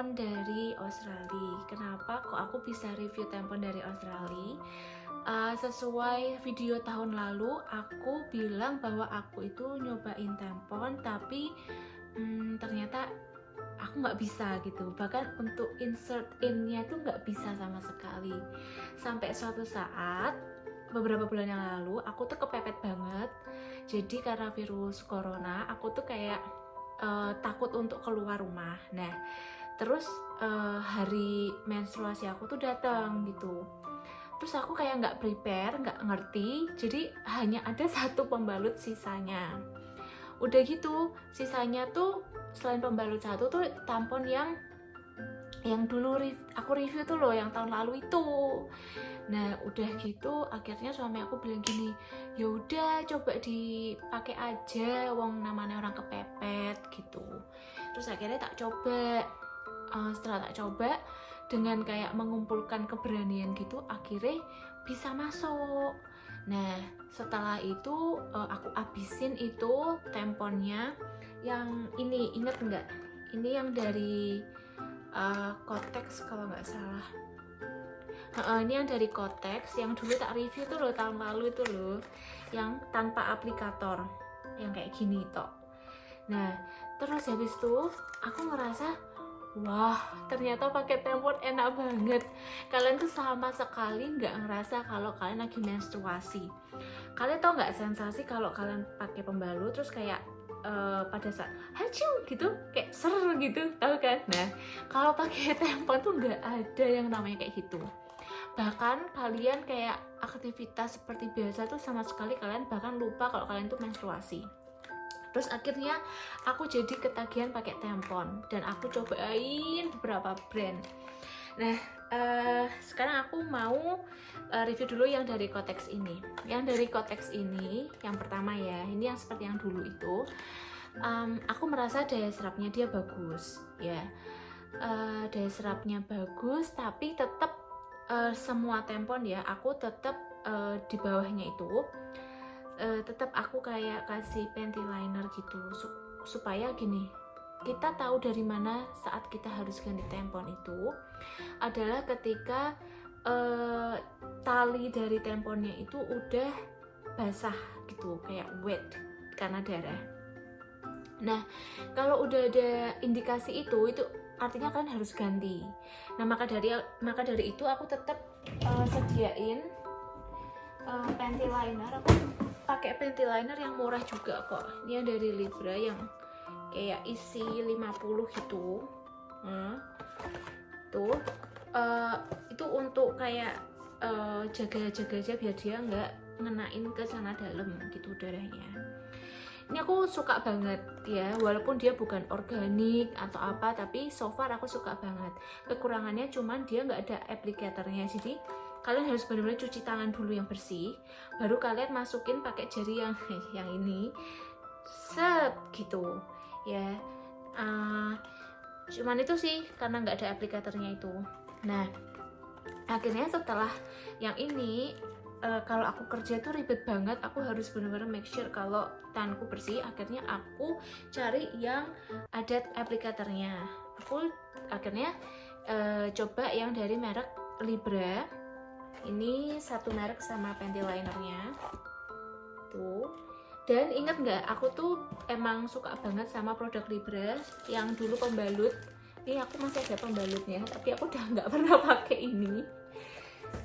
tempon dari Australia. Kenapa kok aku bisa review tempon dari Australia? Sesuai video tahun lalu, aku bilang bahwa aku itu nyobain tempon, tapi ternyata aku nggak bisa gitu. Bahkan untuk insert in-nya tuh nggak bisa sama sekali. Sampai suatu saat, beberapa bulan yang lalu, aku tuh kepepet banget. Jadi karena virus corona, aku tuh kayak takut untuk keluar rumah. Nah, terus hari menstruasi aku tuh datang gitu. Terus aku kayak nggak prepare, nggak ngerti. Jadi hanya ada satu pembalut sisanya. Udah gitu, sisanya tuh selain pembalut satu tuh tampon yang dulu aku review tuh loh, yang tahun lalu itu. Nah udah gitu akhirnya suami aku bilang gini, ya udah coba dipakai aja, wong namanya orang kepepet gitu. Terus akhirnya tak coba. Setelah tak coba, dengan kayak mengumpulkan keberanian gitu, akhirnya bisa masuk. Nah setelah itu aku abisin itu temponnya yang ini, inget nggak? Ini yang dari Kotex kalau nggak salah. Ini yang dari Kotex, yang dulu tak review tuh loh tahun lalu itu loh, yang tanpa aplikator, yang kayak gini toh. Nah terus habis itu aku ngerasa, wah ternyata pakai tempon enak banget. Kalian tuh sama sekali nggak ngerasa kalau kalian lagi menstruasi. Kalian tau nggak sensasi kalau kalian pakai pembalut terus kayak pada saat hacu gitu kayak ser gitu, tahu kan? Nah kalau pakai tempon tuh nggak ada yang namanya kayak gitu. Bahkan kalian kayak aktivitas seperti biasa tuh sama sekali kalian bahkan lupa kalau kalian tuh menstruasi. Terus akhirnya aku jadi ketagihan pakai tempon dan aku cobain beberapa brand. Nah sekarang aku mau review dulu yang dari Kotex ini. Yang dari Kotex ini yang pertama ya, ini yang seperti yang dulu itu. Aku merasa daya serapnya dia bagus ya. Daya serapnya bagus, tapi tetap semua tempon ya, aku tetap di bawahnya itu tetap aku kayak kasih panty liner gitu supaya gini, kita tahu dari mana saat kita harus ganti tempon itu adalah ketika tali dari temponnya itu udah basah gitu, kayak wet karena darah. Nah kalau udah ada indikasi itu artinya kalian harus ganti. Nah maka dari itu aku tetap sediain panty liner. Aku pakai panty liner yang murah juga kok. Ini yang dari Libra yang kayak isi 50 gitu. Tuh itu untuk kayak jaga-jaga aja biar dia nggak ngenain ke sana dalam gitu darahnya. Ini aku suka banget ya, walaupun dia bukan organik atau apa, tapi so far aku suka banget. Kekurangannya cuman dia nggak ada aplikatornya, jadi kalian harus benar-benar cuci tangan dulu yang bersih, baru kalian masukin pakai jari yang ini, set gitu ya. Cuman itu sih karena nggak ada aplikatornya itu. Nah akhirnya setelah yang ini, kalau aku kerja tuh ribet banget, aku harus benar-benar make sure kalau tanganku bersih. Akhirnya aku cari yang ada aplikatornya. Aku akhirnya coba yang dari merek Libra. Ini satu merek sama panty linernya tuh. Dan ingat nggak, aku tuh emang suka banget sama produk Libra yang dulu pembalut. Ini aku masih ada pembalutnya, tapi aku udah nggak pernah pakai ini.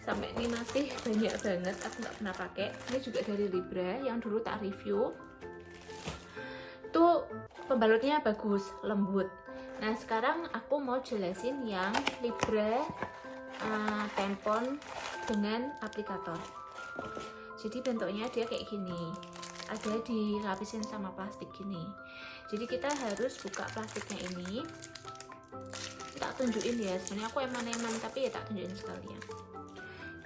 Sampai ini masih banyak banget aku nggak pernah pakai. Ini juga dari Libra yang dulu tak review. Tuh pembalutnya bagus, lembut. Nah sekarang aku mau jelasin yang Libra tempon dengan aplikator. Jadi bentuknya dia kayak gini, ada dilapisin sama plastik gini. Jadi kita harus buka plastiknya ini. Tak tunjukin ya, sebenarnya aku eman-eman tapi ya tak tunjukin sekalian.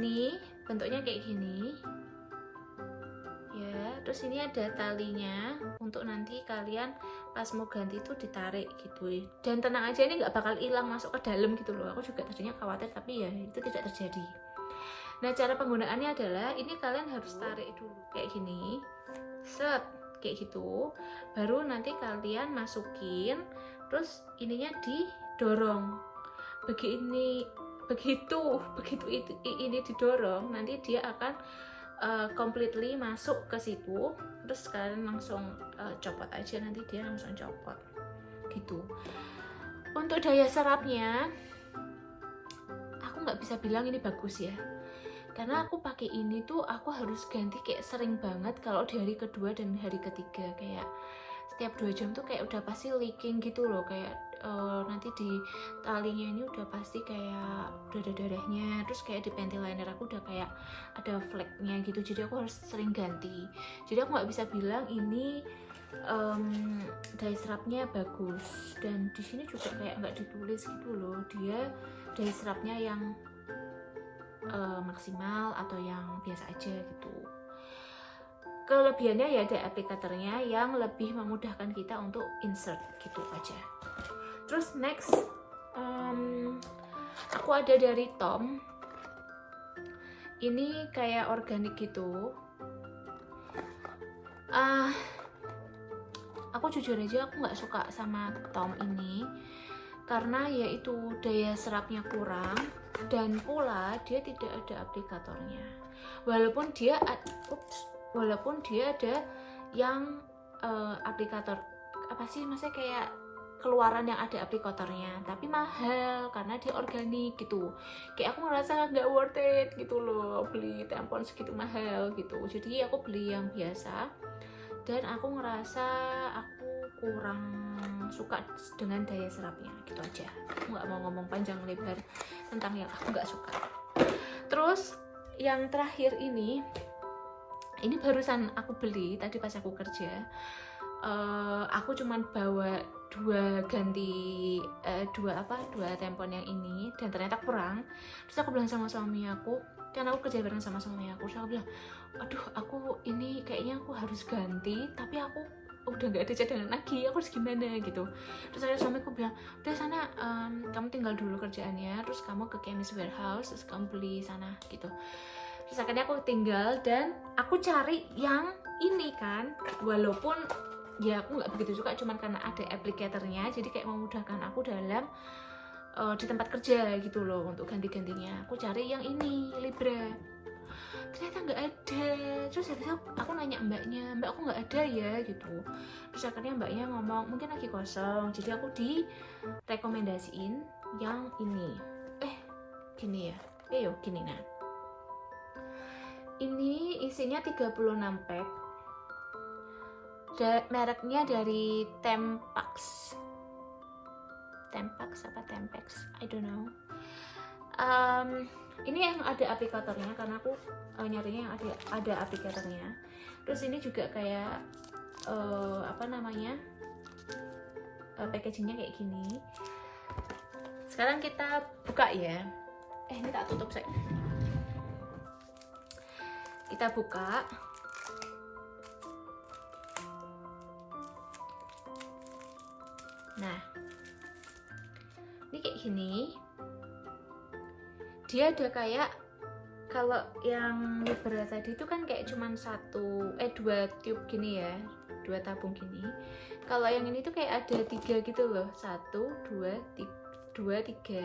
Ini bentuknya kayak gini ya, terus ini ada talinya untuk nanti kalian pas mau ganti itu ditarik gitu ya. Dan tenang aja, ini nggak bakal hilang masuk ke dalam gitu loh. Aku juga tadinya khawatir tapi ya itu tidak terjadi. Nah cara penggunaannya adalah ini kalian harus tarik dulu kayak gini, set kayak gitu, baru nanti kalian masukin, terus ininya dorong. Begitu ini didorong, nanti dia akan completely masuk ke situ. Terus kalian langsung copot aja, nanti dia langsung copot gitu. Untuk daya serapnya aku nggak bisa bilang ini bagus ya, karena aku pakai ini tuh aku harus ganti kayak sering banget kalau di hari kedua dan hari ketiga, kayak setiap 2 jam tuh kayak udah pasti leaking gitu loh, kayak nanti di talinya ini udah pasti kayak udah ada darahnya, terus kayak di panty liner aku udah kayak ada flagnya gitu, jadi aku harus sering ganti. Jadi aku nggak bisa bilang ini daya serapnya bagus, dan di sini juga kayak nggak ditulis gitu loh dia daya serapnya yang maksimal atau yang biasa aja gitu. Kelebihannya ya ada aplikatornya yang lebih memudahkan kita untuk insert gitu aja. Terus next aku ada dari Tom, ini kayak organik gitu. Aku jujur aja aku nggak suka sama Tom ini karena yaitu daya serapnya kurang, dan pula dia tidak ada aplikatornya. Walaupun dia ada yang aplikator apa sih, maksudnya kayak keluaran yang ada aplikatornya, tapi mahal karena dia organik gitu. Kayak aku ngerasa nggak worth it gitu loh beli tampon segitu mahal gitu. Jadi aku beli yang biasa, dan aku ngerasa aku kurang suka dengan daya serapnya gitu aja. Aku nggak mau ngomong panjang lebar tentang yang aku nggak suka. Terus yang terakhir ini barusan aku beli tadi pas aku kerja. Aku cuman bawa dua tampon yang ini, dan ternyata kurang. Terus aku bilang sama suami aku, kan aku kerja bareng sama suami aku, terus aku bilang, aduh aku ini kayaknya aku harus ganti, tapi aku udah nggak ada cadangan lagi, aku harus gimana gitu. Terus ada suamiku bilang, udah sana kamu tinggal dulu kerjaannya, terus kamu ke Chemist Warehouse, terus kamu beli sana gitu. Terus akhirnya aku tinggal dan aku cari yang ini kan, walaupun ya aku nggak begitu suka, cuman karena ada aplikatornya jadi kayak memudahkan aku dalam di tempat kerja gitu loh untuk ganti-gantinya. Aku cari yang ini Libra, ternyata nggak ada. Terus habis aku nanya mbaknya, mbak aku nggak ada ya gitu. Terus akhirnya mbaknya ngomong mungkin lagi kosong, jadi aku direkomendasiin yang ini. Gini ya, yuk gini. Nah ini isinya 36 pack, mereknya dari Tempax apa Tempex, I don't know. Ini yang ada aplikatornya karena aku nyarinya yang ada aplikatornya. Terus ini juga kayak packagingnya kayak gini. Sekarang kita buka ya. Ini tak tutup saya. Kita buka. Nah, ini kayak gini. Dia ada kayak, kalau yang Libra tadi itu kan kayak cuman 2 tube gini ya, 2 tabung gini. Kalau yang ini tuh kayak ada 3 gitu loh, 1, 2, 3.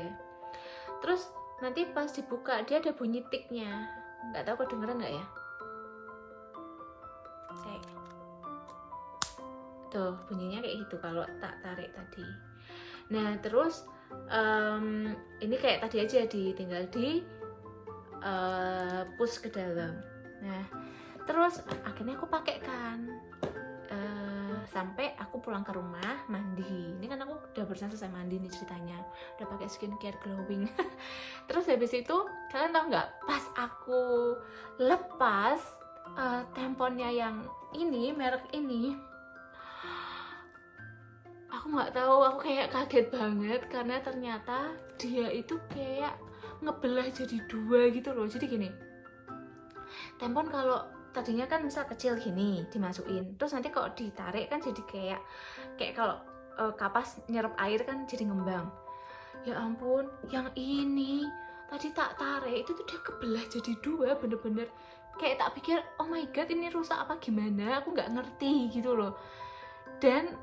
Terus nanti pas dibuka dia ada bunyi tiknya, nggak tahu kedengeran nggak ya? Tuh bunyinya kayak gitu kalau tak tarik tadi. Nah terus ini kayak tadi aja tinggal di push ke dalam. Nah terus akhirnya aku pakai kan sampai aku pulang ke rumah mandi. Ini kan aku udah barusan selesai mandi nih ceritanya, udah pakai skincare glowing. Terus habis itu kalian tau nggak, pas aku lepas tamponnya yang ini, merek ini, aku nggak tahu, aku kayak kaget banget karena ternyata dia itu kayak ngebelah jadi 2 gitu loh. Jadi gini, tampon kalau tadinya kan bisa kecil gini dimasukin, terus nanti kalau ditarik kan jadi kayak kalau kapas nyerap air kan jadi ngembang. Ya ampun, yang ini tadi tak tarik itu tuh dia kebelah jadi 2, bener-bener kayak tak pikir oh my god ini rusak apa gimana, aku nggak ngerti gitu loh. Dan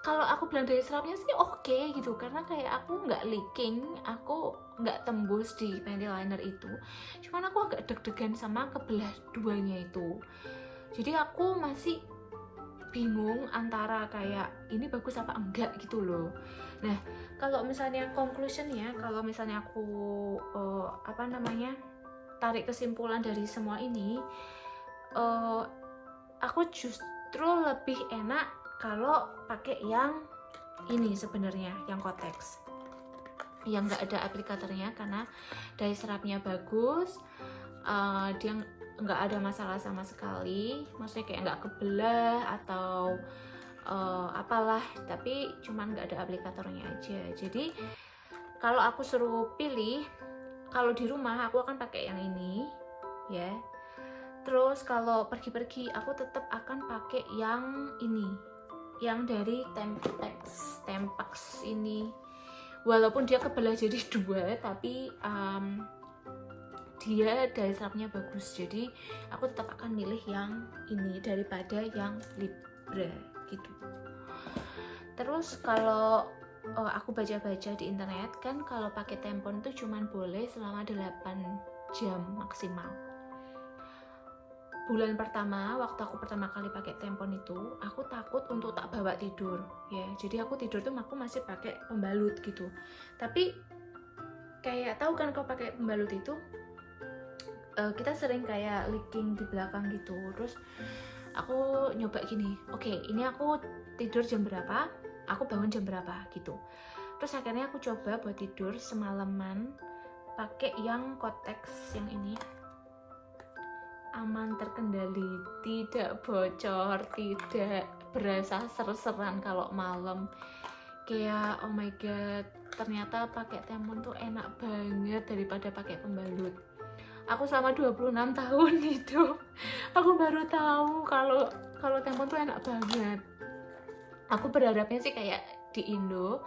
kalau aku bilang daya serapnya sih oke gitu, karena kayak aku nggak leaking, aku nggak tembus di panty liner itu, cuman aku agak deg-degan sama kebelah duanya itu. Jadi aku masih bingung antara kayak ini bagus apa enggak gitu loh. Nah, kalau misalnya conclusionnya, kalau misalnya aku tarik kesimpulan dari semua ini, aku justru lebih enak kalau pakai yang ini sebenarnya, yang Kotex yang nggak ada aplikatornya, karena daya serapnya bagus, dia nggak ada masalah sama sekali, maksudnya kayak nggak kebelah atau apalah, tapi cuman nggak ada aplikatornya aja. Jadi kalau aku suruh pilih, kalau di rumah aku akan pakai yang ini ya. Terus kalau pergi-pergi aku tetap akan pakai yang ini, yang dari Tempax ini. Walaupun dia kebelah jadi dua, tapi dia daya serapnya bagus. Jadi aku tetap akan milih yang ini daripada yang Libra gitu. Terus kalau aku baca-baca di internet kan, kalau pakai tampon tuh cuman boleh selama 8 jam maksimal. Bulan pertama, waktu aku pertama kali pakai tampon itu, aku takut untuk tak bawa tidur ya. Jadi aku tidur tuh aku masih pakai pembalut gitu. Tapi kayak tahu kan kalau pakai pembalut itu kita sering kayak leaking di belakang gitu. Terus aku nyoba gini, oke, ini aku tidur jam berapa, aku bangun jam berapa gitu. Terus akhirnya aku coba buat tidur semalaman pakai yang Kotex yang ini. Aman, terkendali, tidak bocor, tidak berasa ser-seran kalau malam. Kayak oh my god, ternyata pakai tampon tuh enak banget daripada pakai pembalut. Aku selama 26 tahun hidup, aku baru tahu kalau tampon tuh enak banget. Aku berharapnya sih kayak di Indo,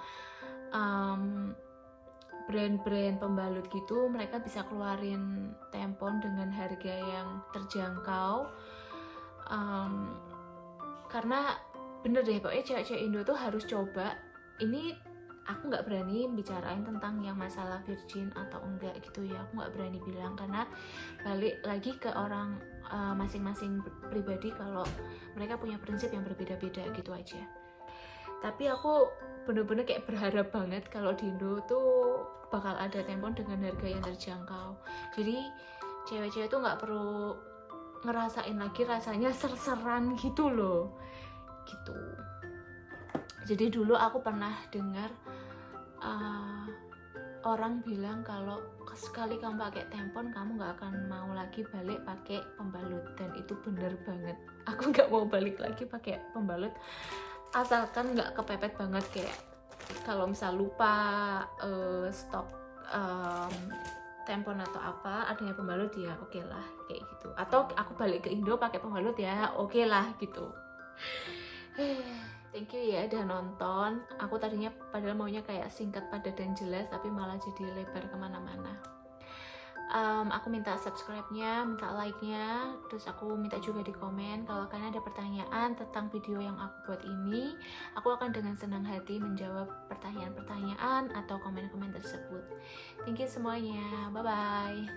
brand-brand pembalut gitu mereka bisa keluarin tampon dengan harga yang terjangkau, karena bener deh pokoknya cewek-cewek Indo tuh harus coba. Ini aku nggak berani bicarain tentang yang masalah virgin atau enggak gitu ya, aku nggak berani bilang, karena balik lagi ke orang masing-masing pribadi, kalau mereka punya prinsip yang berbeda-beda gitu aja. Tapi aku bener-bener kayak berharap banget kalau di Indo tuh bakal ada tampon dengan harga yang terjangkau. Jadi cewek-cewek tuh nggak perlu ngerasain lagi rasanya ser-seran gitu loh, gitu. Jadi dulu aku pernah dengar orang bilang kalau sekali kamu pakai tampon kamu nggak akan mau lagi balik pakai pembalut, dan itu bener banget. Aku nggak mau balik lagi pakai pembalut asalkan nggak kepepet banget, kayak kalau misal lupa stok tampon atau apa, adanya pembalut ya oke lah kayak gitu. Atau aku balik ke Indo pakai pembalut ya oke lah gitu. Thank you ya udah nonton. Aku tadinya padahal maunya kayak singkat, padat dan jelas, tapi malah jadi lebar kemana-mana. Aku minta subscribe-nya, minta like-nya, terus aku minta juga di komen kalau kalian ada pertanyaan tentang video yang aku buat ini. Aku akan dengan senang hati menjawab pertanyaan-pertanyaan atau komen-komen tersebut. Thank you semuanya, bye-bye.